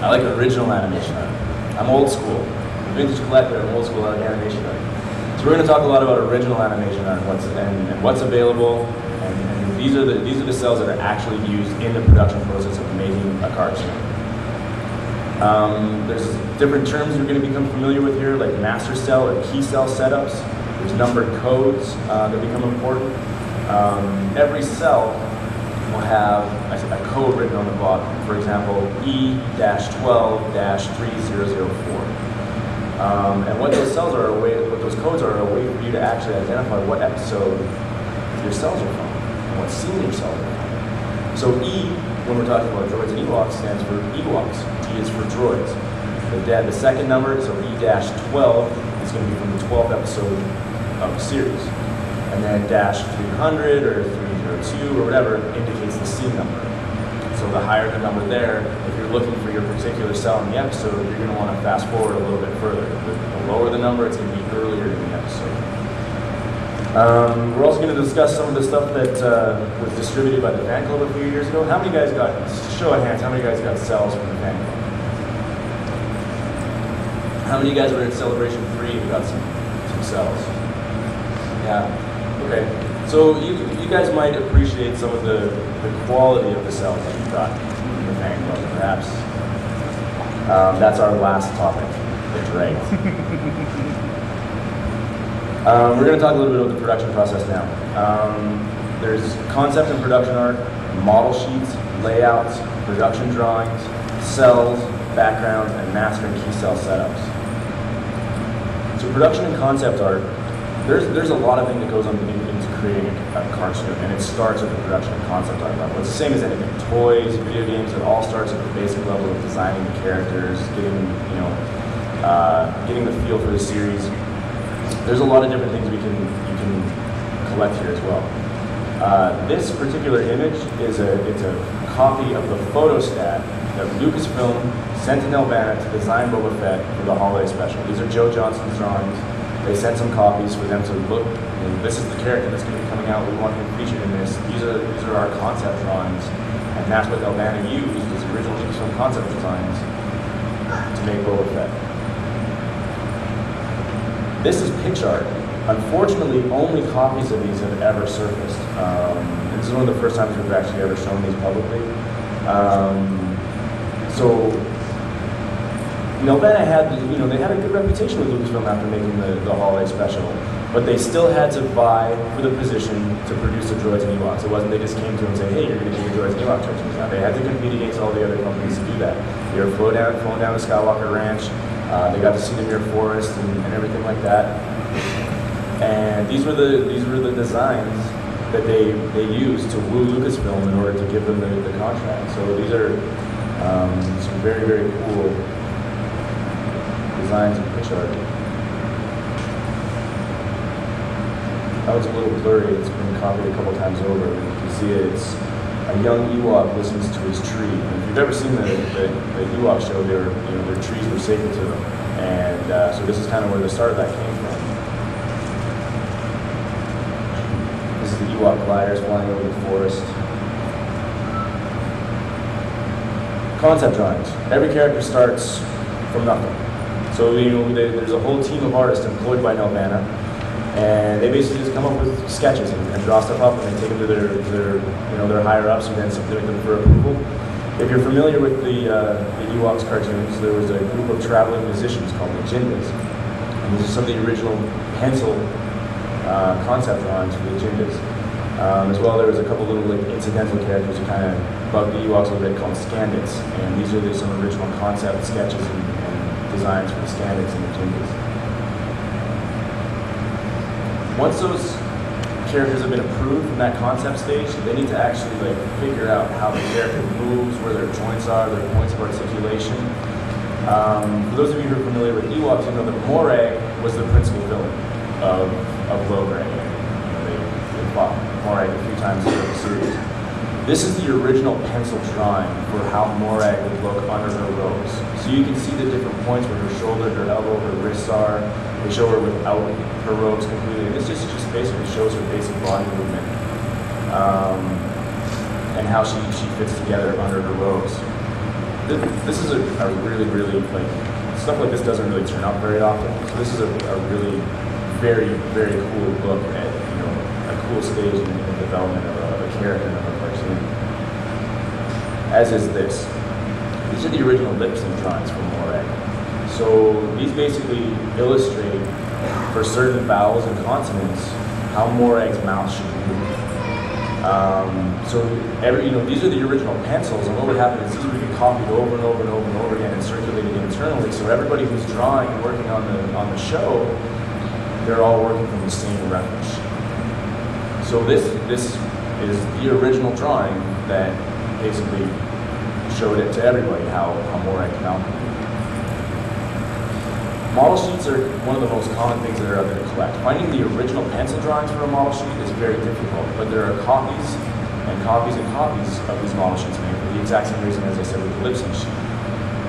I like original animation art. I'm old school. I'm a vintage collector. I'm old school. I like animation art. So we're going to talk a lot about original animation art and what's available. And these are the cells that are actually used in the production process of making a cartoon. There's different terms you're going to become familiar with here, like master cell or key cell setups. There's numbered codes that become important. Every cell will have a code written on the bottom. For example, E-12-3004. And what those cells are, what those codes are a way for you to actually identify what episode your cells are from and what scene your cells are from. So E, when we're talking about droids and Ewoks, stands for Ewoks. D is for droids. The second number, so E-12, is going to be from the 12th episode of the series. And then -300 or 302 or whatever indicates the scene number. So the higher the number there, if you're looking for your particular cell in the episode, you're going to want to fast forward a little bit further. The lower the number, it's going to be earlier in the episode. We're also going to discuss some of the stuff that was distributed by the fan club a few years ago. How many guys got, show of hands, how many guys got cells from the fan club? How many guys were in Celebration 3 and got some cells? Yeah, okay. So you guys might appreciate some of the quality of the cells that you got from the fan club, perhaps. That's our last topic, the dregs. We're going to talk a little bit about the production process now. There's concept and production art, model sheets, layouts, production drawings, cells, backgrounds, and master and key cell setups. So production and concept art, there's a lot of things that goes on into creating a cartoon, and it starts at the production and concept art level. It's the same as anything. Toys, video games, it all starts at the basic level of designing the characters, getting the feel for the series. There's a lot of different things you can collect here as well. This particular image it's a copy of the photostat that Lucasfilm sent to Nelvana to design Boba Fett for the holiday special. These are Joe Johnston's drawings. They sent some copies for them to look. This is the character that's going to be coming out. We want him featured in this. These are our concept drawings, and that's what Nelvana used as original Lucasfilm concept designs to make Boba Fett. This is PixArt. Unfortunately, only copies of these have ever surfaced. This is one of the first times we've actually ever shown these publicly. So Nelvana had, they had a good reputation with Lucasfilm after making the holiday special, but they still had to vie for the position to produce the droids and Ewoks. It wasn't they just came to them and said, hey, you're going to do your droids and Ewok cartoons now. They had to compete against all the other companies to do that. They were flown down to Skywalker Ranch. They got to see the Muir Forest and everything like that. And these were the designs that they used to woo Lucasfilm in order to give them the contract. So these are some very, very cool designs in PixArt. That was a little blurry. It's been copied a couple times over. You can see it. It's a young Ewok listens to his tree. And if you've ever seen the Ewok show, their trees were sacred to them. And so this is kind of where the start of that came from. This is the Ewok gliders flying over the forest. Concept drawings. Every character starts from nothing. So there's a whole team of artists employed by Nelvana, and they basically just come up with sketches and draw stuff up, and they take them to their higher ups, and then submit them for approval. If you're familiar with the Ewoks cartoons, there was a group of traveling musicians called the Jindas, and these are some of the original pencil concept drawings for the Jindas. As well, there was a couple little incidental characters who kind of bugged the Ewoks a little bit called Skandits, and these are some original concept sketches and designs for the Skandits and the Jindas. Once those characters have been approved from that concept stage, they need to actually figure out how the character moves, where their joints are, their points of articulation. For those of you who are familiar with Ewoks, you know that Morag was the principal villain of Logray. They fought Morag a few times throughout the series. This is the original pencil drawing for how Morag would look under her robes. So you can see the different points where her shoulder, her elbow, her wrists are. They show her without her robes completely. And this just basically shows her basic body movement and how she fits together under her robes. this is a really, really, like, stuff like this doesn't really turn up very often. So this is a really very, very cool look at, you know, a cool stage in the development of a character of a cartoon. As is this. These are the original lip sync drawings from Morag. So these basically illustrate, for certain vowels and consonants, how Morag's mouth should move. So these are the original pencils, and what would happen is these would be copied over and over and over and over again and circulated internally. So everybody who's drawing and working on the show, they're all working from the same reference sheet. So this is the original drawing that basically showed it to everybody how Morag's mouth moved. Model sheets are one of the most common things that are out there to collect. Finding the original pencil drawings for a model sheet is very difficult, but there are copies and copies and copies of these model sheets made for the exact same reason as I said with the lip sync sheet.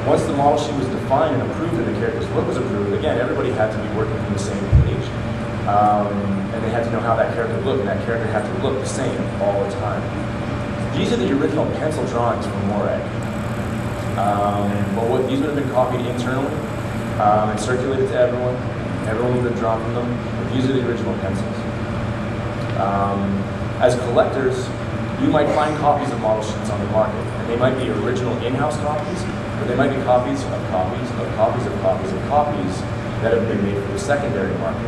Once the model sheet was defined and approved and the character's look was approved, again, everybody had to be working from the same page. And they had to know how that character looked, and that character had to look the same all the time. These are the original pencil drawings from Morag. But these would have been copied internally and circulated to everyone. Everyone would have drawn from them. But these are the original pencils. As collectors, you might find copies of model sheets on the market, and they might be original in-house copies, or they might be copies of copies of copies of copies of copies that have been made for the secondary market.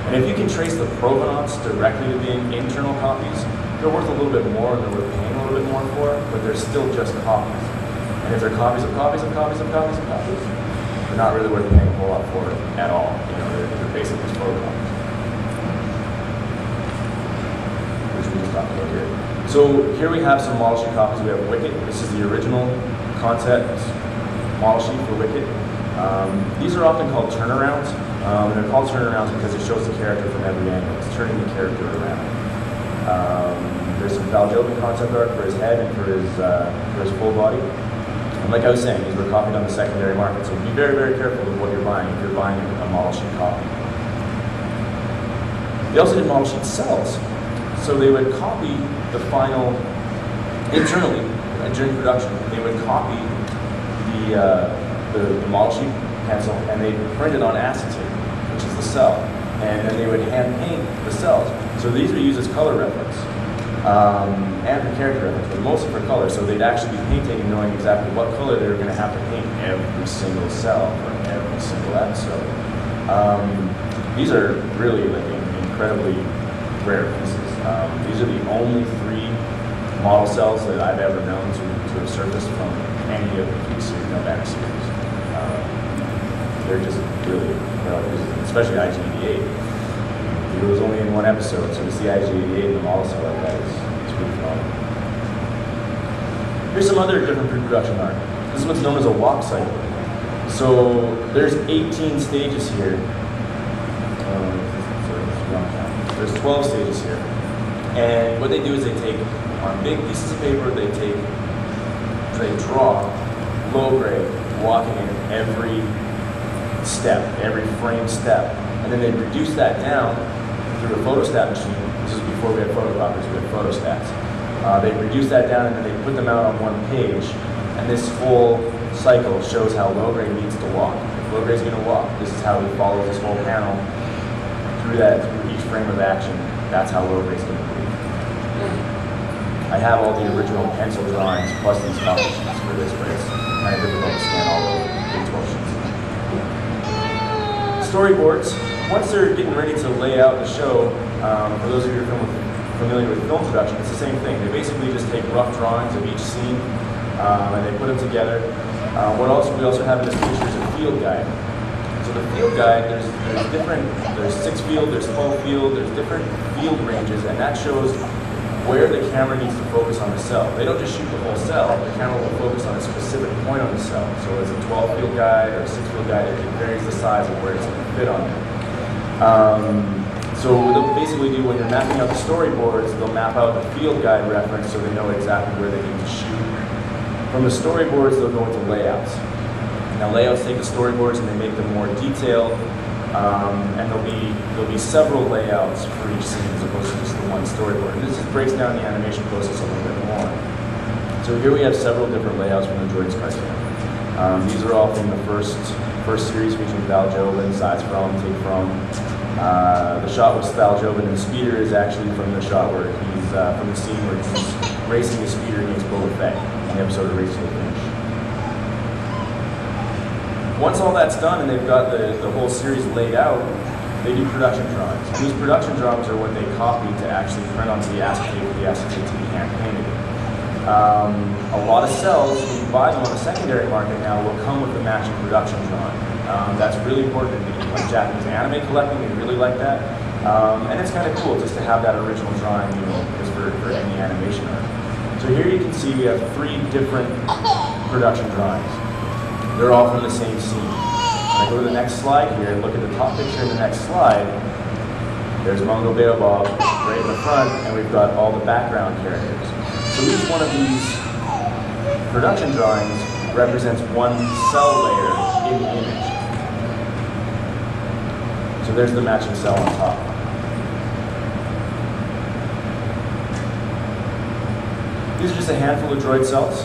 And if you can trace the provenance directly to being internal copies, they're worth a little bit more, and they're worth paying a little bit more for, but they're still just copies. And if they're copies of copies of copies of copies of copies, they're not really worth paying a whole lot for it at all. You know, they're basically just photocopies, which we just talked about here. So here we have some model sheet copies. We have Wicket. This is the original concept model sheet for Wicket. These are often called turnarounds, and they're called turnarounds because it shows the character from every angle. It's turning the character around. There's some Val Jobin concept art for his head and for his full body. And like I was saying, these were copied on the secondary market, so be very, very careful with what you're buying if you're buying a model sheet copy. They also did model sheet cells. So they would copy the final, internally, during production, they would copy the model sheet pencil, and they print it on acetate, which is the cell. And then they would hand paint the cells. So these were used as color reference. And for character reference, but mostly for color. So they'd actually be painting and knowing exactly what color they were going to have to paint every single cell for every single episode. These are really like incredibly rare pieces. These are the only 3 model cells that I've ever known to have surfaced from any of the Nelvana series. They're just really incredible, especially IG-88. It was only in 1 episode, so to see IG-88 in the model cell like that is pretty phenomenal. Here's some other different pre-production art. This is what's known as a walk cycle. So there's 18 stages here. There's 12 stages here. And what they do is they take, on big pieces of paper, they draw low grade walking in every step, every frame step. And then they reduce that down through a photostat machine. This is before we had photocopiers, we had photostats. They reduce that down and then they put them out on 1 page. And this whole cycle shows how low grade needs to walk. If low grade's going to walk, this is how he follows this whole panel through each frame of action. That's how low grade's going to move. I have all the original pencil drawings plus these copy sheets for this, but it's kind of difficult to scan all those big 12 sheets. Storyboards. Once they're getting ready to lay out the show, for those of you who are familiar with film production, it's the same thing. They basically just take rough drawings of each scene and they put them together. We also have in this picture is a field guide. So the field guide, there's 6 field, there's 12 field, there's different field ranges, and that shows where the camera needs to focus on the cell. They don't just shoot the whole cell, the camera will focus on a specific point on the cell. So it's a 12 field guide or a 6 field guide, it varies the size of where it's going to fit on there. So what they'll basically do when you're mapping out the storyboards, they'll map out the field guide reference so they know exactly where they need to shoot. From the storyboards, they'll go into layouts. Now layouts take the storyboards and they make them more detailed, and there'll be several layouts for each scene as opposed to just the 1 storyboard. And this just breaks down the animation process a little bit more. So here we have several different layouts from the Droids cartoon. These are all from the first series featuring Val Jobin, sides from, take from. The shot with Val Jobin and the speeder is actually from the shot where he's from the scene where he's racing the speeder against Boba Fett in the episode of Race to the Finish. Once all that's done and they've got the whole series laid out, they do production drawings. And these production drawings are what they copy to actually print onto the acetate for the acetate to be hand painted. A lot of cells, when you buy them on the secondary market now, will come with a matching production drawing. That's really important. Like Japanese anime collecting, they really like that. And it's kind of cool just to have that original drawing, you know, just for any animation art. So here you can see we have 3 different production drawings. They're all from the same scene. When I go to the next slide here and look at the top picture in the next slide, there's Mungo Beobaw right in the front, and we've got all the background characters. So each one of these production drawings represents one cell layer in the image. So there's the matching cell on top. These are just a handful of droid cells.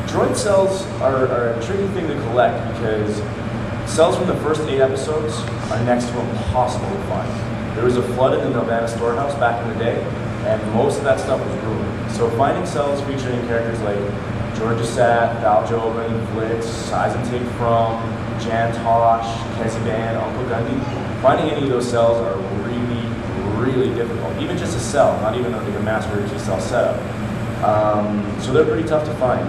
Droid cells are a tricky thing to collect because cells from the first 8 episodes are next to impossible to find. There was a flood in the Nelvana storehouse back in the day, and most of that stuff was ruined. So finding cells featuring characters like George Assat, Val Jobin, Flix, Size and Take From, Jan Tosh, Keziban, Uncle Gundy, finding any of those cells are really, really difficult. Even just a cell, not even like a master key cell setup. So they're pretty tough to find.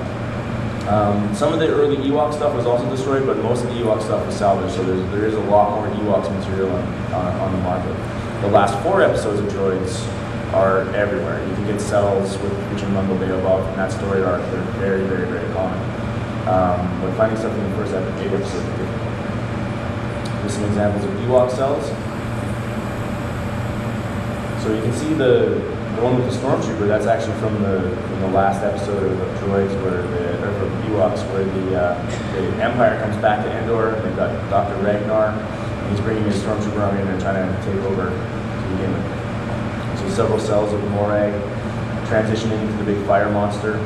Some of the early Ewok stuff was also destroyed, but most of the Ewok stuff was salvaged, so there is a lot more Ewoks material on the market. The last 4 episodes of Droids are everywhere. You can get cells with featuring Mungo Beobaw from that story arc. They're very, very, very common. But finding stuff in the first 8 episodes is difficult. Here's some examples of Ewok cells. So you can see the one with the Stormtrooper, that's actually from the last episode of Droids, or from Ewoks, where the Empire comes back to Endor, and they've got Dr. Ragnar, and he's bringing his Stormtrooper army, and they're trying to take over to begin with. So several cells of Morag transitioning into the big fire monster.